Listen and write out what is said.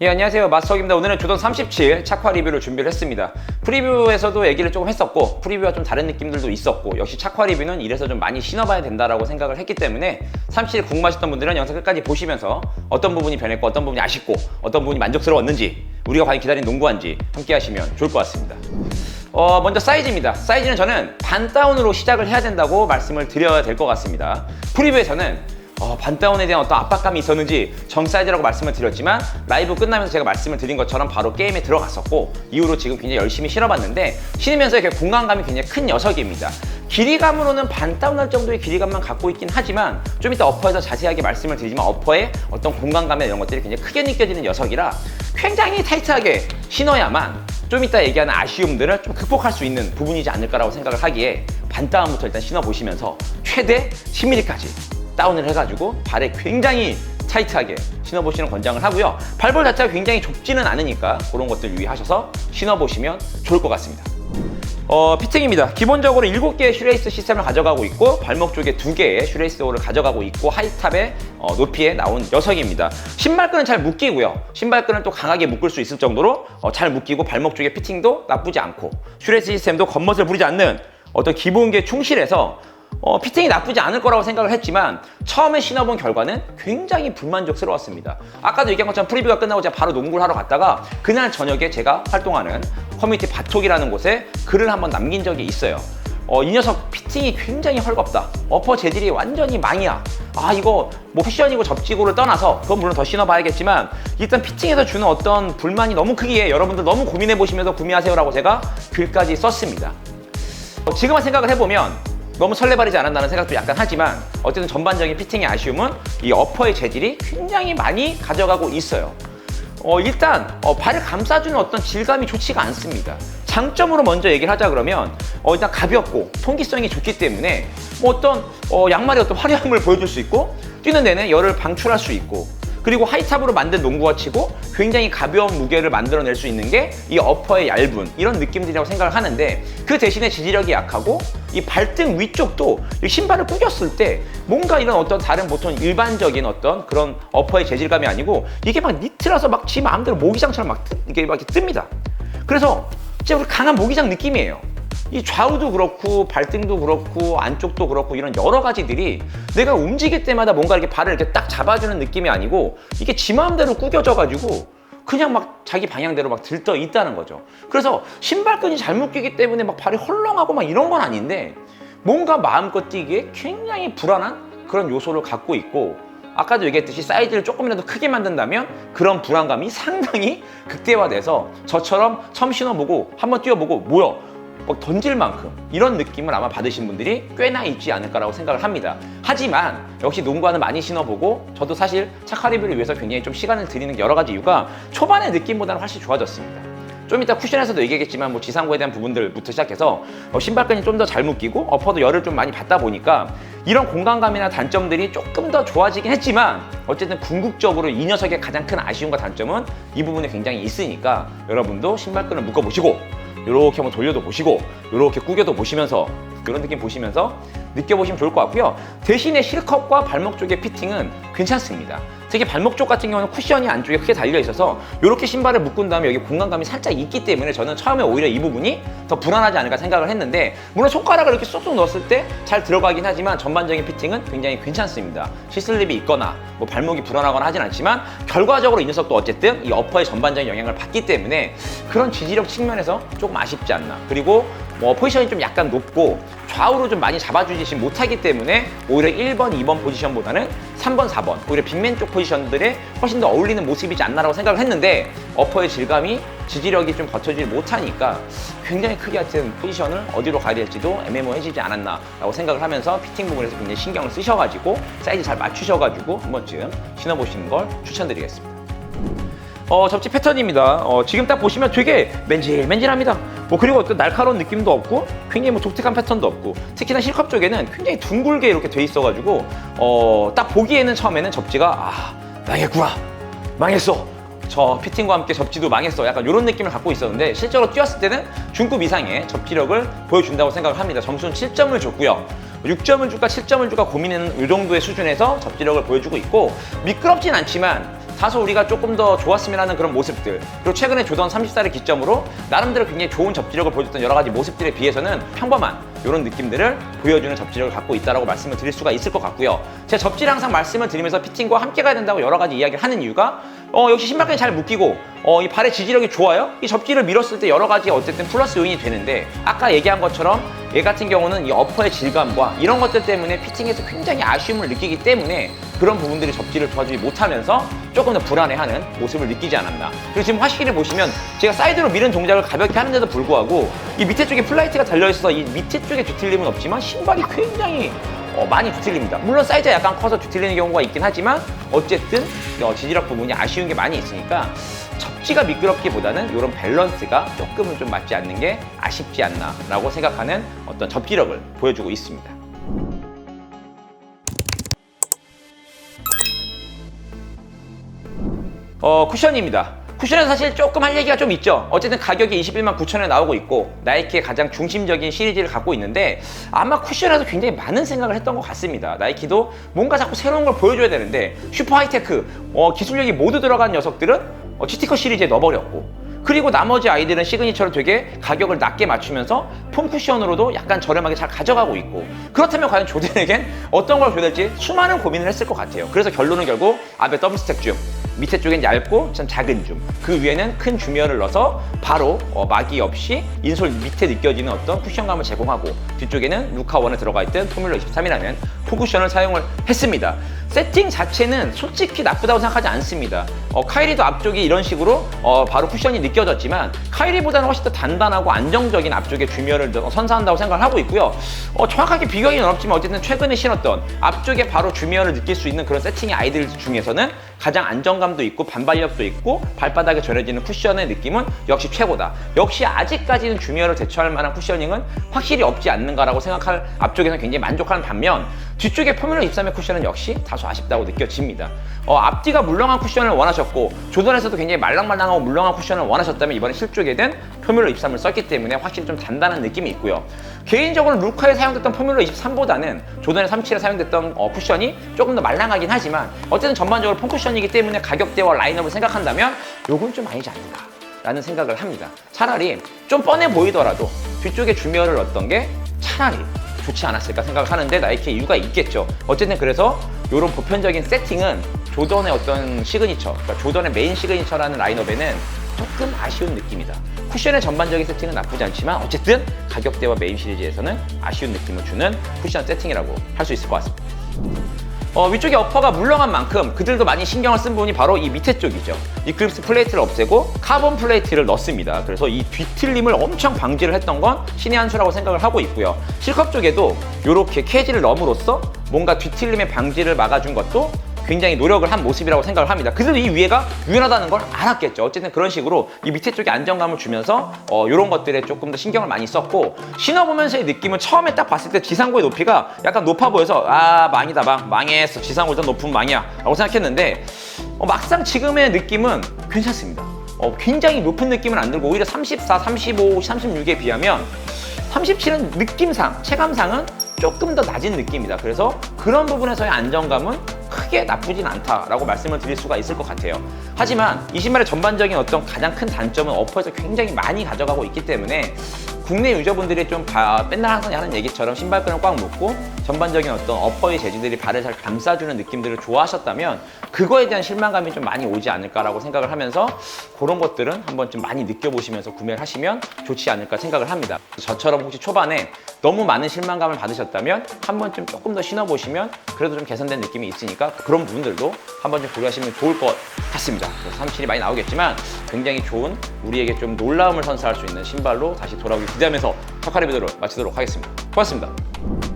예, 안녕하세요. 마스터기입니다. 오늘은 조던 37 착화 리뷰를 준비를 했습니다. 프리뷰에서도 얘기를 조금 했었고 프리뷰와 좀 다른 느낌들도 있었고 역시 착화 리뷰는 이래서 좀 많이 신어봐야 된다라고 생각을 했기 때문에 37 궁금하셨던 분들은 영상 끝까지 보시면서 어떤 부분이 변했고 어떤 부분이 아쉽고 어떤 부분이 만족스러웠는지 우리가 과연 기다린 농구한지 함께 하시면 좋을 것 같습니다. 먼저 사이즈입니다. 사이즈는 저는 반 다운으로 시작을 해야 된다고 말씀을 드려야 될 것 같습니다. 프리뷰에서는 반 다운에 대한 어떤 압박감이 있었는지 정 사이즈라고 말씀을 드렸지만 라이브 끝나면서 제가 말씀을 드린 것처럼 바로 게임에 들어갔었고 이후로 지금 굉장히 열심히 신어봤는데 신으면서 이렇게 공간감이 굉장히 큰 녀석입니다. 길이감으로는 반 다운할 정도의 길이감만 갖고 있긴 하지만 좀 이따 어퍼에서 자세하게 말씀을 드리지만 어퍼의 어떤 공간감이나 이런 것들이 굉장히 크게 느껴지는 녀석이라 굉장히 타이트하게 신어야만 좀 이따 얘기하는 아쉬움들을 좀 극복할 수 있는 부분이지 않을까라고 생각을 하기에 반 다운부터 일단 신어보시면서 최대 10mm까지 다운을 해가지고 발에 굉장히 타이트하게 신어보시는 권장을 하고요. 발볼 자체가 굉장히 좁지는 않으니까 그런 것들 유의하셔서 신어보시면 좋을 것 같습니다. 피팅입니다. 기본적으로 7개의 슈레이스 시스템을 가져가고 있고 발목 쪽에 2개의 슈레이스 홀을 가져가고 있고 하이탑의 높이에 나온 녀석입니다. 신발끈은 잘 묶이고요. 신발끈은 또 강하게 묶을 수 있을 정도로 잘 묶이고 발목 쪽의 피팅도 나쁘지 않고 슈레이스 시스템도 겉멋을 부리지 않는 어떤 기본기에 충실해서 피팅이 나쁘지 않을 거라고 생각을 했지만 처음에 신어본 결과는 굉장히 불만족스러웠습니다. 아까도 얘기한 것처럼 프리뷰가 끝나고 제가 바로 농구를 하러 갔다가 그날 저녁에 제가 활동하는 커뮤니티 바톡이라는 곳에 글을 한번 남긴 적이 있어요. 이 녀석 피팅이 굉장히 헐겁다. 어퍼 재질이 완전히 망이야. 이거 뭐 패션이고 접지고를 떠나서 그건 물론 더 신어봐야겠지만 일단 피팅에서 주는 어떤 불만이 너무 크기에 여러분들 너무 고민해 보시면서 구매하세요라고 제가 글까지 썼습니다. 지금만 생각을 해보면 너무 설레발이지 않았나는 생각도 약간 하지만 어쨌든 전반적인 피팅의 아쉬움은 이 어퍼의 재질이 굉장히 많이 가져가고 있어요. 일단 발을 감싸주는 어떤 질감이 좋지가 않습니다. 장점으로 먼저 얘기를 하자 그러면 일단 가볍고 통기성이 좋기 때문에 뭐 어떤 양말의 어떤 화려함을 보여줄 수 있고 뛰는 내내 열을 방출할 수 있고 그리고 하이탑으로 만든 농구화 치고 굉장히 가벼운 무게를 만들어낼 수 있는 게 이 어퍼의 얇은 이런 느낌들이라고 생각을 하는데 그 대신에 지지력이 약하고 이 발등 위쪽도 이 신발을 구겼을 때 뭔가 이런 어떤 다른 보통 일반적인 어떤 그런 어퍼의 재질감이 아니고 이게 막 니트라서 막 지 마음대로 모기장처럼 이렇게 뜹니다. 그래서 진짜 우리 강한 모기장 느낌이에요. 이 좌우도 그렇고 발등도 그렇고 안쪽도 그렇고 이런 여러 가지들이 내가 움직일 때마다 뭔가 이렇게 발을 이렇게 딱 잡아주는 느낌이 아니고 이게 지 마음대로 구겨져가지고 그냥 막 자기 방향대로 막 들떠 있다는 거죠. 그래서 신발끈이 잘 묶이기 때문에 막 발이 헐렁하고 막 이런 건 아닌데 뭔가 마음껏 뛰기에 굉장히 불안한 그런 요소를 갖고 있고 아까도 얘기했듯이 사이즈를 조금이라도 크게 만든다면 그런 불안감이 상당히 극대화돼서 저처럼 처음 신어보고 한번 뛰어보고 뭐야 막 던질 만큼 이런 느낌을 아마 받으신 분들이 꽤나 있지 않을까라고 생각을 합니다. 하지만 역시 농구화는 많이 신어보고 저도 사실 착화 리뷰를 위해서 굉장히 좀 시간을 들이는 여러 가지 이유가 초반의 느낌보다는 훨씬 좋아졌습니다. 좀 이따 쿠션에서도 얘기하겠지만 뭐 지상부에 대한 부분들부터 시작해서 신발끈이 좀 더 잘 묶이고 어퍼도 열을 좀 많이 받다 보니까 이런 공간감이나 단점들이 조금 더 좋아지긴 했지만 어쨌든 궁극적으로 이 녀석의 가장 큰 아쉬움과 단점은 이 부분에 굉장히 있으니까 여러분도 신발끈을 묶어보시고 이렇게 한번 돌려도 보시고 이렇게 구겨도 보시면서 이런 느낌 보시면서 느껴보시면 좋을 것 같고요. 대신에 실컵과 발목 쪽의 피팅은 괜찮습니다. 특히 발목 쪽 같은 경우는 쿠션이 안쪽에 크게 달려 있어서 이렇게 신발을 묶은 다음에 여기 공간감이 살짝 있기 때문에 저는 처음에 오히려 이 부분이 더 불안하지 않을까 생각을 했는데 물론 손가락을 이렇게 쏙쏙 넣었을 때 잘 들어가긴 하지만 전반적인 피팅은 굉장히 괜찮습니다. 시슬립이 있거나 뭐 발목이 불안하거나 하진 않지만 결과적으로 이 녀석도 어쨌든 이 어퍼의 전반적인 영향을 받기 때문에 그런 지지력 측면에서 조금 아쉽지 않나. 그리고 뭐 포지션이 좀 약간 높고 좌우로 좀 많이 잡아주지 못하기 때문에 오히려 1번, 2번 포지션보다는 3번, 4번 오히려 빅맨 쪽 포지션들에 훨씬 더 어울리는 모습이지 않나라고 생각을 했는데 어퍼의 질감이 지지력이 좀 버텨주지 못하니까 굉장히 크게 하여튼 포지션을 어디로 가야 될지도 애매모호해지지 않았나라고 생각을 하면서 피팅 부분에서 굉장히 신경을 쓰셔가지고 사이즈 잘 맞추셔가지고 한 번쯤 신어보시는 걸 추천드리겠습니다. 접지 패턴입니다. 지금 딱 보시면 되게 맨질맨질합니다. 그리고 어떤 날카로운 느낌도 없고 굉장히 뭐 독특한 패턴도 없고 특히나 실컵 쪽에는 굉장히 둥글게 이렇게 돼 있어가지고 딱 보기에는 처음에는 접지가 망했구나 망했어 저 피팅과 함께 접지도 망했어 약간 이런 느낌을 갖고 있었는데 실제로 뛰었을 때는 중급 이상의 접지력을 보여준다고 생각을 합니다. 점수는 7점을 줬고요. 6점을 줄까 7점을 줄까 고민하는 이 정도의 수준에서 접지력을 보여주고 있고 미끄럽진 않지만 다소 우리가 조금 더 좋았으면 하는 그런 모습들, 그리고 최근에 조던 30살을 기점으로 나름대로 굉장히 좋은 접지력을 보여줬던 여러 가지 모습들에 비해서는 평범한 이런 느낌들을 보여주는 접지력을 갖고 있다고 말씀을 드릴 수가 있을 것 같고요. 제가 접지를 항상 말씀을 드리면서 피팅과 함께 가야 된다고 여러 가지 이야기를 하는 이유가 역시 신발끈이 잘 묶이고 이 발의 지지력이 좋아요. 이 접지를 밀었을 때 여러 가지 어쨌든 플러스 요인이 되는데, 아까 얘기한 것처럼 얘 같은 경우는 이 어퍼의 질감과 이런 것들 때문에 피팅에서 굉장히 아쉬움을 느끼기 때문에 그런 부분들이 접지를 도와주지 못하면서 조금 더 불안해하는 모습을 느끼지 않았나. 그리고 지금 화시기를 보시면 제가 사이드로 미는 동작을 가볍게 하는데도 불구하고 이 밑에 쪽에 플라이트가 달려있어서 이 밑에 쪽에 뒤틀림은 없지만 신발이 굉장히 많이 뒤틀립니다. 물론 사이즈가 약간 커서 뒤틀리는 경우가 있긴 하지만 어쨌든 지지력 부분이 아쉬운 게 많이 있으니까 접지가 미끄럽기보다는 이런 밸런스가 조금은 좀 맞지 않는 게 아쉽지 않나 라고 생각하는 어떤 접지력을 보여주고 있습니다. 쿠션입니다. 쿠션은 사실 조금 할 얘기가 좀 있죠. 어쨌든 가격이 21만 9천원에 나오고 있고 나이키의 가장 중심적인 시리즈를 갖고 있는데, 아마 쿠션에서 굉장히 많은 생각을 했던 것 같습니다. 나이키도 뭔가 자꾸 새로운 걸 보여줘야 되는데 슈퍼 하이테크 기술력이 모두 들어간 녀석들은 GT컷 시리즈에 넣어버렸고, 그리고 나머지 아이들은 시그니처를 되게 가격을 낮게 맞추면서 폼 쿠션으로도 약간 저렴하게 잘 가져가고 있고, 그렇다면 과연 조던에겐 어떤 걸 줘야 될지 수많은 고민을 했을 것 같아요. 그래서 결론은 결국 앞에 더블 스택 줌, 밑에 쪽엔 얇고 좀 작은 줌, 그 위에는 큰 줌이어를 넣어서 바로 막이 없이 인솔 밑에 느껴지는 어떤 쿠션감을 제공하고, 뒤쪽에는 루카원에 들어가 있던 포뮬러 23이라는 폼쿠션을 사용을 했습니다. 세팅 자체는 솔직히 나쁘다고 생각하지 않습니다. 카이리도 앞쪽이 이런 식으로 바로 쿠션이 느껴졌지만 카이리보다는 훨씬 더 단단하고 안정적인 앞쪽에 줌이어를 선사한다고 생각을 하고 있고요. 정확하게 비교하기는 어렵지만 어쨌든 최근에 신었던 앞쪽에 바로 줌이어를 느낄 수 있는 그런 세팅의 아이들 중에서는 가장 안정감도 있고 반발력도 있고 발바닥에 전해지는 쿠션의 느낌은 역시 최고다. 역시 아직까지는 줌이어를 대처할 만한 쿠셔닝은 확실히 없지 않는가라고 생각할 앞쪽에서는 굉장히 만족하는 반면, 뒤쪽에 포뮬러 23의 쿠션은 역시 다소 아쉽다고 느껴집니다. 앞뒤가 물렁한 쿠션을 원하셨고 조던에서도 굉장히 말랑말랑하고 물렁한 쿠션을 원하셨다면 이번에 실쪽에는 포뮬러 23을 썼기 때문에 확실히 좀 단단한 느낌이 있고요. 개인적으로 루카에 사용됐던 포뮬러 23보다는 조던의 37에 사용됐던 쿠션이 조금 더 말랑하긴 하지만 어쨌든 전반적으로 폼 쿠션이기 때문에 가격대와 라인업을 생각한다면 요건 좀 아니지 않는가 라는 생각을 합니다. 차라리 좀 뻔해 보이더라도 뒤쪽에 줌이어를 넣었던 게 차라리 좋지 않았을까 생각을 하는데, 나이키의 이유가 있겠죠. 어쨌든 그래서 이런 보편적인 세팅은 조던의 어떤 시그니처, 그러니까 조던의 메인 시그니처라는 라인업에는 조금 아쉬운 느낌이다. 쿠션의 전반적인 세팅은 나쁘지 않지만 어쨌든 가격대와 메인 시리즈에서는 아쉬운 느낌을 주는 쿠션 세팅이라고 할 수 있을 것 같습니다. 위쪽에 어퍼가 물렁한 만큼 그들도 많이 신경을 쓴 부분이 바로 이 밑에 쪽이죠. 이 그립스 플레이트를 없애고 카본 플레이트를 넣습니다. 그래서 이 뒤틀림을 엄청 방지를 했던 건 신의 한 수라고 생각을 하고 있고요. 실컵 쪽에도 이렇게 캐지를 넣음으로써 뭔가 뒤틀림의 방지를 막아준 것도 굉장히 노력을 한 모습이라고 생각을 합니다. 그래도 이 위에가 유연하다는 걸 알았겠죠. 어쨌든 그런 식으로 이 밑에 쪽에 안정감을 주면서 이런 것들에 조금 더 신경을 많이 썼고, 신어보면서의 느낌은 처음에 딱 봤을 때 지상고의 높이가 약간 높아 보여서 망이다 망했어, 지상고보다 높으면 망이야 라고 생각했는데 막상 지금의 느낌은 괜찮습니다. 굉장히 높은 느낌은 안 들고 오히려 34, 35, 36에 비하면 37은 느낌상, 체감상은 조금 더 낮은 느낌이다. 그래서 그런 부분에서의 안정감은 크게 나쁘진 않다라고 말씀을 드릴 수가 있을 것 같아요. 하지만 이 신발의 전반적인 어떤 가장 큰 단점은 어퍼에서 굉장히 많이 가져가고 있기 때문에 국내 유저분들이 좀 맨날 항상 하는 얘기처럼 신발끈을 꽉 묶고 전반적인 어떤 어퍼의 재질들이 발을 잘 감싸주는 느낌들을 좋아하셨다면 그거에 대한 실망감이 좀 많이 오지 않을까라고 생각을 하면서 그런 것들은 한번 좀 많이 느껴보시면서 구매를 하시면 좋지 않을까 생각을 합니다. 저처럼 혹시 초반에 너무 많은 실망감을 받으셨다면 한 번쯤 조금 더 신어보시면 그래도 좀 개선된 느낌이 있으니까 그런 부분들도 한 번 좀 고려하시면 좋을 것 같습니다. 37이 많이 나오겠지만 굉장히 좋은, 우리에게 좀 놀라움을 선사할 수 있는 신발로 다시 돌아오길 기대하면서 척하 리뷰를 마치도록 하겠습니다. 고맙습니다.